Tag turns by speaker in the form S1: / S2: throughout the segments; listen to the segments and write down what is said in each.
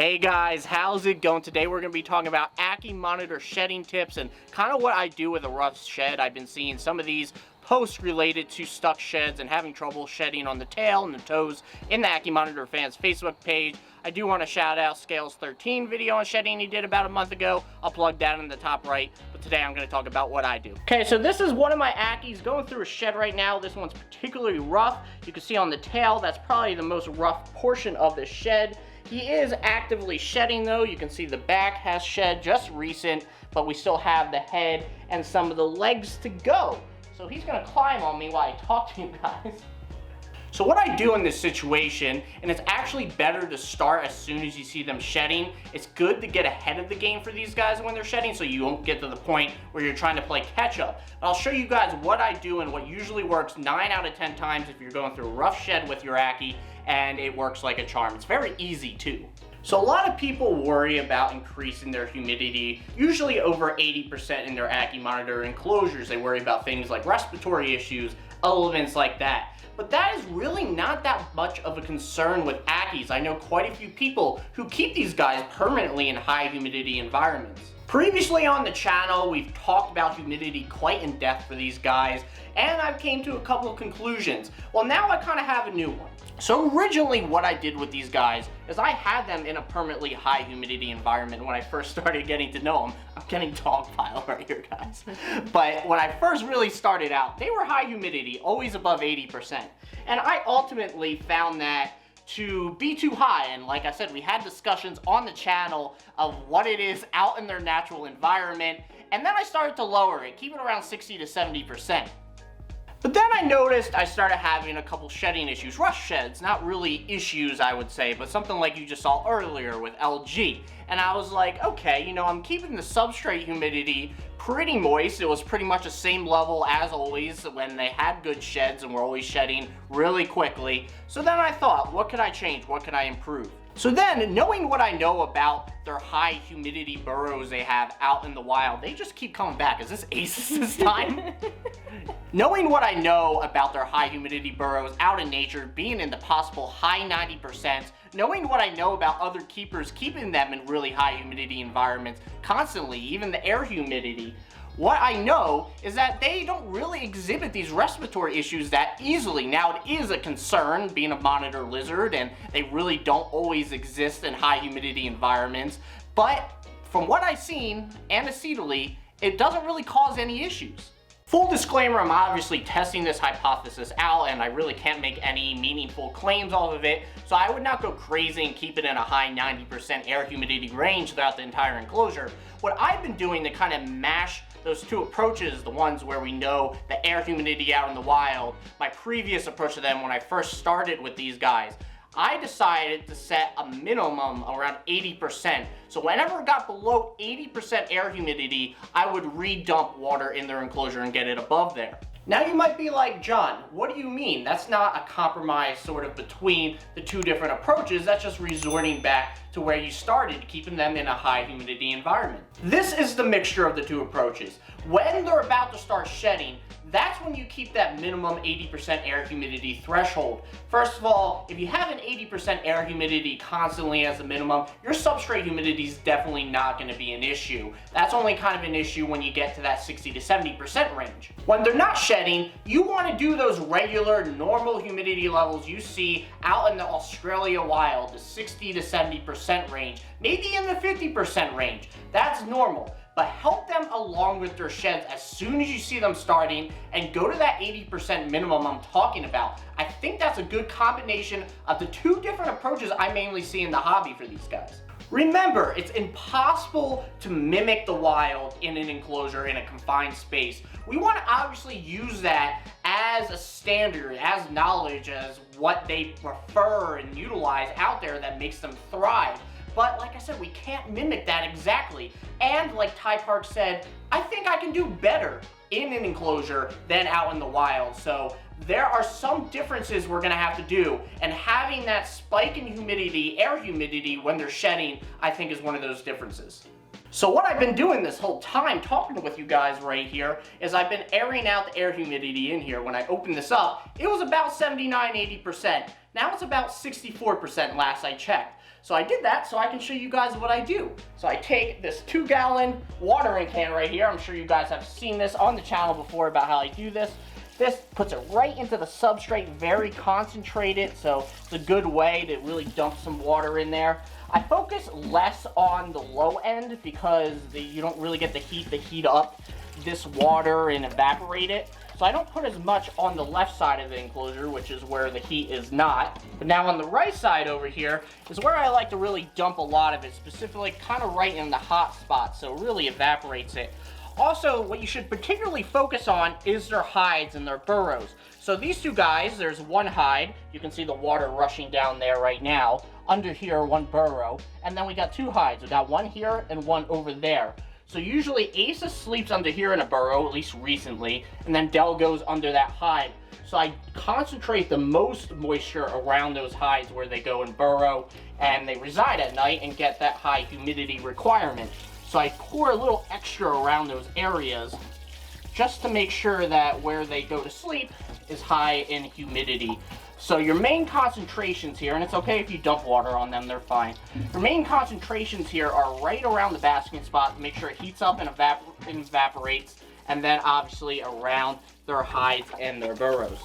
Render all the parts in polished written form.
S1: Hey guys, how's it going? Today we're going to be talking about Ackie monitor shedding tips and kind of what I do with a rough shed. I've been seeing some of these posts related to stuck sheds and having trouble shedding on the tail and the toes in the Ackie Monitor fans Facebook page. I do want to shout out Scales 13 video on shedding he did about a month ago. I'll plug that in the top right, but today I'm going to talk about what I do. Okay, so this is one of my Ackies going through a shed right now. This one's particularly rough. You can see on the tail, that's probably the most rough portion of the shed. He is actively shedding though. You can see the back has shed just recent, but we still have the head and some of the legs to go. So he's gonna climb on me while I talk to you guys. So what I do in this situation, and it's actually better to start as soon as you see them shedding. It's good to get ahead of the game for these guys when they're shedding so you won't get to the point where you're trying to play catch up. But I'll show you guys what I do and what usually works 9 out of 10 times if you're going through a rough shed with your Ackie, and it works like a charm. It's very easy too. So a lot of people worry about increasing their humidity, usually over 80% in their Ackie monitor enclosures. They worry about things like respiratory issues, elements like that. But that is really not that much of a concern with Ackies. I know quite a few people who keep these guys permanently in high humidity environments. Previously on the channel, we've talked about humidity quite in depth for these guys, and I've came to a couple of conclusions. Well, now I kind of have a new one. So originally what I did with these guys is I had them in a permanently high humidity environment when I first started getting to know them. I'm getting dog pile right here, guys. But when I first really started out, they were high humidity, always above 80%. And I ultimately found that to be too high, and like I said, we had discussions on the channel of what it is out in their natural environment, and then I started to lower it, keep it around 60 to 70%. But then I noticed I started having a couple shedding issues. Rush sheds, not really issues I would say, but something like you just saw earlier with LG. And I was like, okay, you know, I'm keeping the substrate humidity pretty moist. It was pretty much the same level as always when they had good sheds and were always shedding really quickly. So then I thought, what could I change? What could I improve? So then, knowing what I know about their high humidity burrows they have out in the wild, they just keep coming back. Is this Asus this time? Knowing what I know about their high humidity burrows out in nature, being in the possible high 90%, knowing what I know about other keepers keeping them in really high humidity environments constantly, even the air humidity, what I know is that they don't really exhibit these respiratory issues that easily. Now, it is a concern being a monitor lizard, and they really don't always exist in high humidity environments, but from what I've seen, anecdotally, it doesn't really cause any issues. Full disclaimer, I'm obviously testing this hypothesis out and I really can't make any meaningful claims off of it, so I would not go crazy and keep it in a high 90% air humidity range throughout the entire enclosure. What I've been doing to kind of mash those two approaches, the ones where we know the air humidity out in the wild, my previous approach to them when I first started with these guys, I decided to set a minimum around 80%. So whenever it got below 80% air humidity, I would redump water in their enclosure and get it above there. Now you might be like, John, what do you mean? That's not a compromise sort of between the two different approaches. That's just resorting back to where you started, keeping them in a high humidity environment. This is the mixture of the two approaches. When they're about to start shedding, that's when you keep that minimum 80% air humidity threshold. First of all, if you have an 80% air humidity constantly as a minimum, your substrate humidity is definitely not going to be an issue. That's only kind of an issue when you get to that 60 to 70% range. When they're not shedding, you want to do those regular normal humidity levels you see out in the Australia wild, the 60 to 70% range, maybe in the 50% range. That's normal. But help them along with their sheds as soon as you see them starting and go to that 80% minimum I'm talking about. I think that's a good combination of the two different approaches I mainly see in the hobby for these guys. Remember, it's impossible to mimic the wild in an enclosure in a confined space. We want to obviously use that as a standard, as knowledge, as what they prefer and utilize out there that makes them thrive. But like I said, we can't mimic that exactly. And like Ty Park said, I think I can do better in an enclosure than out in the wild. So there are some differences we're gonna have to do. And having that spike in humidity, air humidity when they're shedding, I think is one of those differences. So what I've been doing this whole time talking with you guys right here is I've been airing out the air humidity in here. When I opened this up, it was about 79-80%. Now it's about 64% last I checked. So I did that so I can show you guys what I do. So I take this 2-gallon watering can right here. I'm sure you guys have seen this on the channel before about how I do this. This puts it right into the substrate, very concentrated, so it's a good way to really dump some water in there. I focus less on the low end because you don't really get the heat to heat up this water and evaporate it. So I don't put as much on the left side of the enclosure, which is where the heat is not. But now on the right side over here is where I like to really dump a lot of it, specifically kind of right in the hot spot, so it really evaporates it. Also, what you should particularly focus on is their hides and their burrows. So these two guys, there's one hide. You can see the water rushing down there right now. Under here, one burrow. And then we got two hides. We got one here and one over there. So usually Asus sleeps under here in a burrow, at least recently, and then Dell goes under that hide. So I concentrate the most moisture around those hides where they go and burrow, and they reside at night and get that high humidity requirement. So I pour a little extra around those areas just to make sure that where they go to sleep is high in humidity. So your main concentrations here, and it's okay if you dump water on them, they're fine. Your main concentrations here are right around the basking spot to make sure it heats up and evaporates, and then obviously around their hides and their burrows.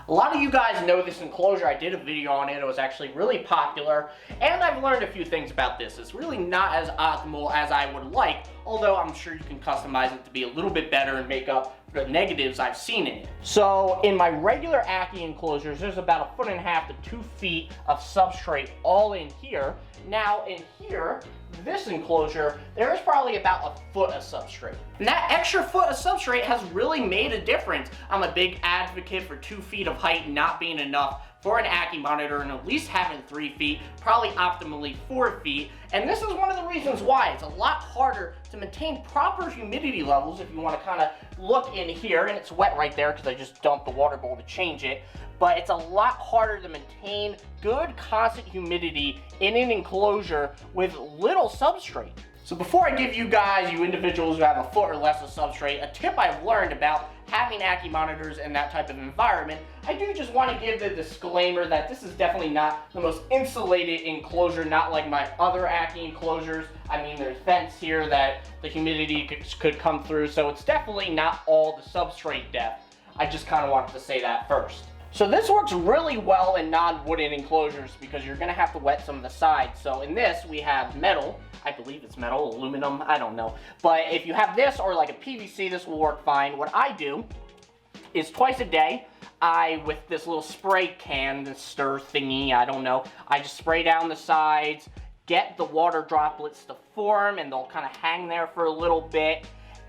S1: A lot of you guys know this enclosure. I did a video on it. It was actually really popular, and I've learned a few things about this. It's really not as optimal as I would like, although I'm sure you can customize it to be a little bit better and make up for the negatives I've seen in it. So in my regular Ackie enclosures, there's about 1.5 to 2 feet of substrate all in here. Now in here, this enclosure, there is probably about 1 foot of substrate. And that extra foot of substrate has really made a difference. I'm a big advocate for 2 feet of height not being enough for an Ackie monitor, and at least having 3 feet, probably optimally 4 feet. And this is one of the reasons why. It's a lot harder to maintain proper humidity levels if you want to kind of look in here, and it's wet right there because I just dumped the water bowl to change it. But it's a lot harder to maintain good constant humidity in an enclosure with little substrate. So before I give you guys, you individuals who have 1 foot or less of substrate, a tip I've learned about having Ackie monitors in that type of environment, I do just want to give the disclaimer that this is definitely not the most insulated enclosure, not like my other Ackie enclosures. I mean, there's vents here that the humidity could come through, so it's definitely not all the substrate depth. I just kind of wanted to say that first. So this works really well in non-wooden enclosures because you're going to have to wet some of the sides. So in this, we have metal. I believe it's metal, aluminum, I don't know. But if you have this or like a PVC, this will work fine. What I do is twice a day, with this little spray can, this stir thingy, I don't know, I just spray down the sides, get the water droplets to form, and they'll kind of hang there for a little bit.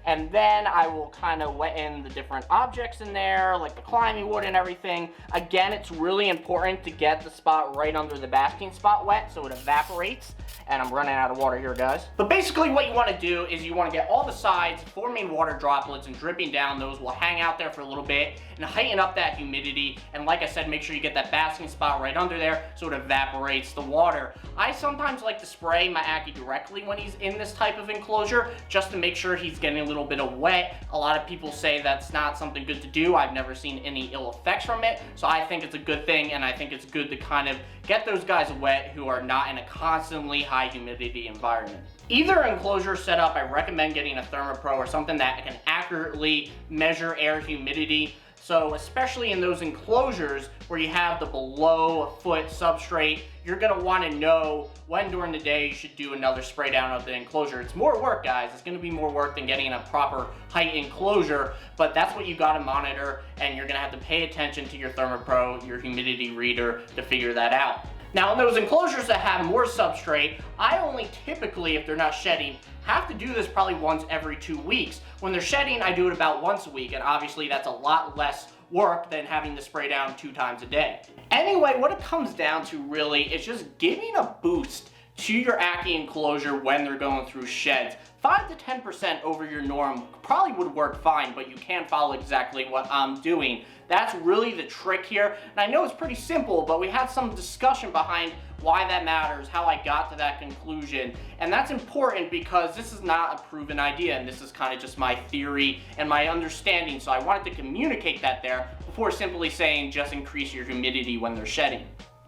S1: And then I will kind of wet in the different objects in there, like the climbing wood and everything. Again, it's really important to get the spot right under the basking spot wet so it evaporates. And I'm running out of water here, guys. But basically what you want to do is you want to get all the sides forming water droplets and dripping down. Those will hang out there for a little bit and heighten up that humidity. And like I said, make sure you get that basking spot right under there so it evaporates the water. I sometimes like to spray my Ackie directly when he's in this type of enclosure just to make sure he's getting a little bit of wet. A lot of people say that's not something good to do. I've never seen any ill effects from it. So I think it's a good thing, and I think it's good to kind of get those guys wet who are not in a constantly high humidity environment. Either enclosure setup, I recommend getting a ThermoPro or something that can accurately measure air humidity. So especially in those enclosures where you have the below 1 foot substrate, you're gonna wanna know when during the day you should do another spray down of the enclosure. It's more work, guys. It's gonna be more work than getting a proper height enclosure, but that's what you gotta monitor, and you're gonna have to pay attention to your ThermoPro, your humidity reader, to figure that out. Now, in those enclosures that have more substrate, I only typically, if they're not shedding, have to do this probably once every 2 weeks. When they're shedding, I do it about once a week, and obviously that's a lot less work than having to spray down 2 times a day. Anyway, what it comes down to really is just giving a boost to your Ackie enclosure when they're going through sheds. 5 to 10% over your norm probably would work fine, but you can't follow exactly what I'm doing. That's really the trick here. And I know it's pretty simple, but we had some discussion behind why that matters, how I got to that conclusion. And that's important because this is not a proven idea, and this is kind of just my theory and my understanding. So I wanted to communicate that there before simply saying just increase your humidity when they're shedding.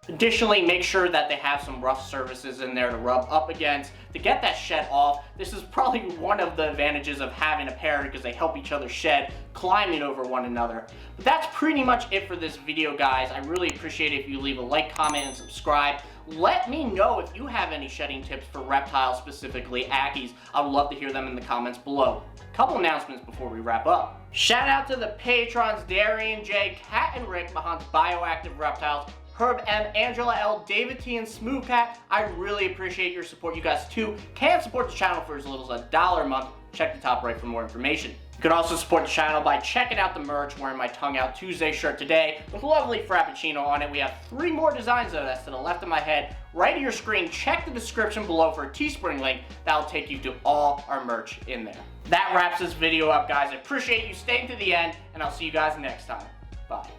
S1: Additionally, make sure that they have some rough surfaces in there to rub up against to get that shed off. This is probably one of the advantages of having a pair because they help each other shed, climbing over one another. But that's pretty much it for this video, guys. I really appreciate it if you leave a like, comment, and subscribe. Let me know if you have any shedding tips for reptiles, specifically Ackies. I would love to hear them in the comments below. Couple announcements before we wrap up. Shout out to the patrons Darian J, Kat and Rick behind Bioactive Reptiles, Herb M, Angela L, David T, and Smooth Cat. I really appreciate your support. You guys too can support the channel for as little as $1 a month. Check the top right for more information. You can also support the channel by checking out the merch. Wearing my Tongue Out Tuesday shirt today with lovely Frappuccino on it. We have 3 more designs of this to the left of my head, right on your screen. Check the description below for a Teespring link. That'll take you to all our merch in there. That wraps this video up, guys. I appreciate you staying to the end, and I'll see you guys next time. Bye.